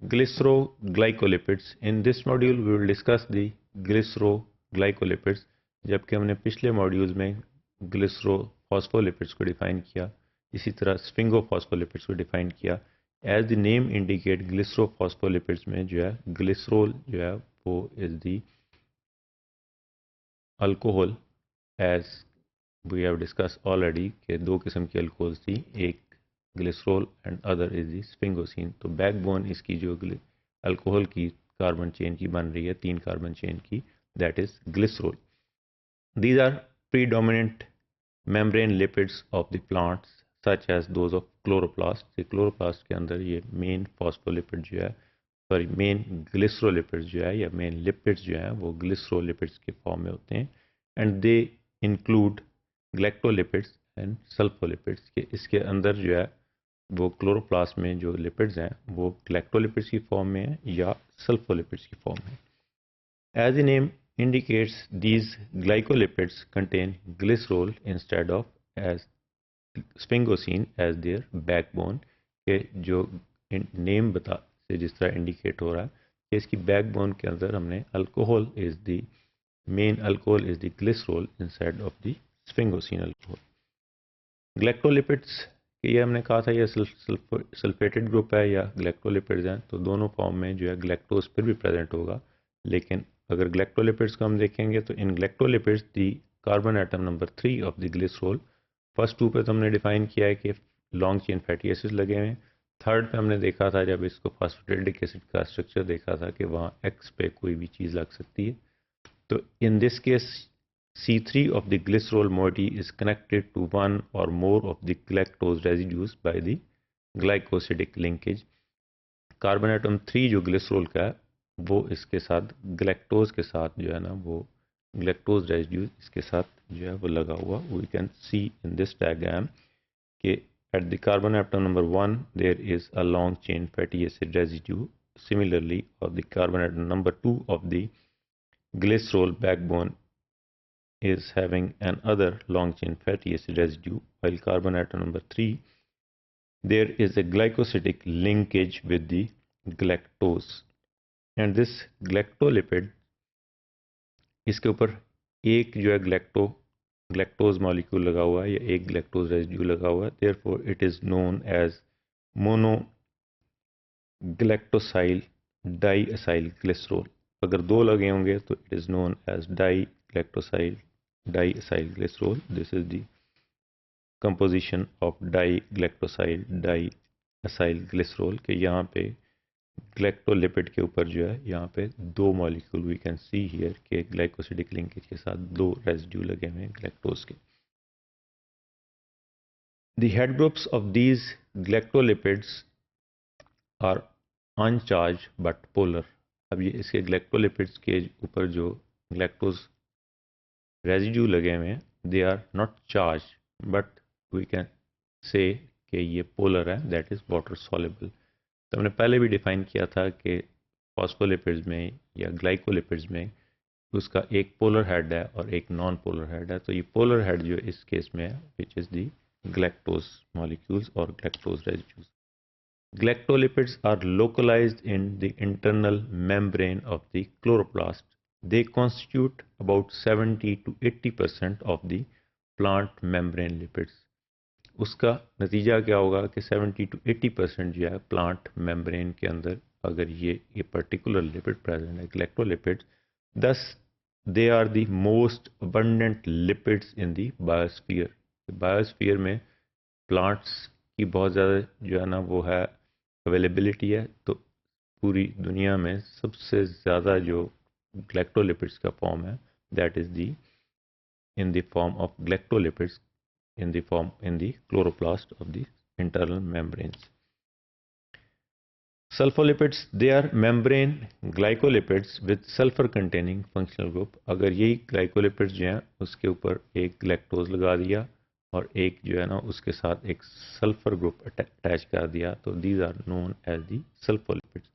Glyceroglycolipids. In this module we will discuss the glyceroglycolipids. जबकि हमने पिछले मॉड्यूल्स में ग्लिसरोफॉस्फोलिपिड्स को डिफाइन किया, इसी तरह स्फिंगोफॉस्फोलिपिड्स को डिफाइन किया. As the name indicate glycerophospholipids में जो है ग्लिसरोल जो है वो is the alcohol, as we have discuss already के दो किस्म की अल्कोहल्स थी, एक glycerol and other is the sphingosine. तो बैकबोन इसकी जो अल्कोहल की कार्बन चेन की बन रही है, 3 कार्बन चेन की, that is glycerol. These are predominant membrane lipids of the plants such as those of chloroplast. The chloroplast के अंदर ये main phospholipid जो है, सॉरी main glycerolipids जो है या main lipids जो है वो glycerolipids के फॉर्म में होते हैं, and they include galactolipids and sulfolipids. के इसके अंदर जो है वो क्लोरोप्लास्ट में जो लिपिड्स हैं वो galactolipids की फॉर्म में है या सल्फोलिपिड्स की फॉर्म में. As the name indicates, these glycolipids contain glycerol instead of as sphingosine as their backbone. के जो नेम बता से जिस तरह इंडिकेट हो रहा है कि इसकी बैकबोन के अंदर हमने alcohol is the main alcohol is the glycerol instead of the sphingosine alcohol. Galactolipids ये हमने कहा था ये सल्फेटेड ग्रुप है या ग्लैक्टोलिपिड्स हैं, तो दोनों फॉर्म में जो है ग्लैक्टोज फिर भी प्रेजेंट होगा. लेकिन अगर ग्लैक्टोलिपिड्स को हम देखेंगे तो इन galactolipids the carbon atom number 3 of the glycerol. First 2 पे तो हमने डिफाइन किया है कि लॉन्ग चेन फैटी एसिड्स लगे हुए हैं. थर्ड पे हमने देखा था जब इसको फॉस्फेटिडिक एसिड का स्ट्रक्चर देखा था कि वहाँ एक्स पे कोई भी चीज़ लग सकती है. तो in this case C3 of the glycerol moiety is connected to one or more of the galactose residues by the glycosidic linkage. Carbon atom 3 जो ग्लिसरोल का है वो इसके साथ ग्लैक्टोज के साथ जो है ना वो ग्लैक्टोज रेजिड्यू इसके साथ जो है वो लगा हुआ. We can see in this diagram कि at the carbon atom number 1 there is a long chain fatty acid residue. Similarly of the carbon atom number 2 of the glycerol backbone is having another long chain fatty acid residue, while carbon atom number 3 there is a glycosidic linkage with the galactose, and this galactolipid इसके ऊपर एक जो है galactose molecule लगा हुआ है या एक ग्लैक्टोज रेजिड्यू लगा हुआ है. Therefore it is known as mono galactosyl diacyl glycerol. अगर दो लगे होंगे तो it is known as digalactosyl diacyl glycerol. This is the composition of diglactosyl diacyl glycerol के यहाँ पे ग्लैक्टोलिपिड के ऊपर जो है यहाँ पे 2 molecule we can see here के ग्लाइकोसिडिक लिंकेज के साथ 2 रेजिड्यू लगे हुए हैं ग्लैक्टोज के. The head groups of these galactolipids are uncharged but polar. अब ये इसके ग्लैक्टोलिपिड्स के ऊपर जो ग्लैक्टोज रेजिड्यू लगे हुए हैं they are not charge but we can say कि ये पोलर है, दैट इज़ वाटर सॉल्युबल. तो हमने पहले भी डिफाइन किया था कि फॉस्फोलिपिड्स में या ग्लाइकोलिपिड्स में उसका एक पोलर हेड है और एक नॉन पोलर हेड है. तो ये पोलर हेड जो इस केस में है which is the galactose molecules और galactose residues. Galactolipids are localized in the internal membrane of the chloroplast. They constitute about 70 to 80% of the plant membrane lipids. उसका नतीजा क्या होगा कि 70 to 80% जो है प्लांट मेम्ब्रेन के अंदर अगर ये पर्टिकुलर लिपिड प्रेजेंट है ग्लैक्टोलिपिड्स, thus they are the most abundant lipids in the biosphere. Biosphere में प्लांट्स की बहुत ज़्यादा जो है ना वो है अवेलेबिलिटी है. तो पूरी दुनिया में सबसे ज़्यादा जो ग्लैक्टोलिपिड्स का फॉर्म है that is the in the form of galactolipids in the chloroplast of the internal membranes. Sulfolipids, they are membrane glycolipids with sulfur containing functional group. अगर यही glycolipids जो हैं उसके ऊपर एक ग्लैक्टोज लगा दिया और एक जो है ना उसके साथ एक सल्फर ग्रुप अटैच कर दिया तो these are known as the sulfolipids.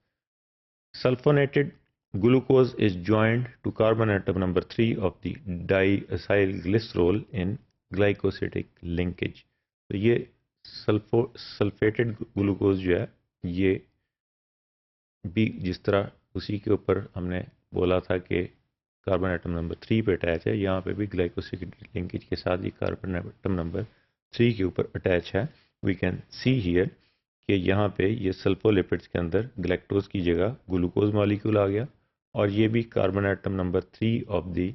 Sulfonated glucose is joined to carbon atom number 3 of the diacyl glycerol in glycosidic linkage. तो ये सल्फेटेड ग्लूकोज जो है ये भी जिस तरह उसी के ऊपर हमने बोला था कि कार्बन एटम नंबर 3 पे अटैच है, यहाँ पे भी ग्लाइकोसिलिक लिंकेज के साथ ये कार्बन एटम नंबर 3 के ऊपर अटैच है। वी कैन सी हियर कि यहाँ पे ये सल्फोलिपिड्स के अंदर ग्लैक्टोज की जगह ग्लूकोज मॉलिक्यूल आ गया, और ये भी carbon atom number 3 of the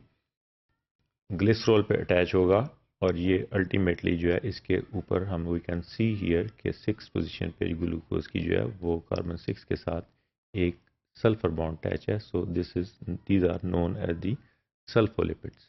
glycerol पे अटैच होगा, और ये अल्टीमेटली जो है इसके ऊपर हम वी कैन सी हियर के 6 पोजीशन पे ग्लूकोज की जो है वो कार्बन 6 के साथ एक सल्फर बॉन्ड अटैच है। So this is these are known as the सल्फोलिपिड्स।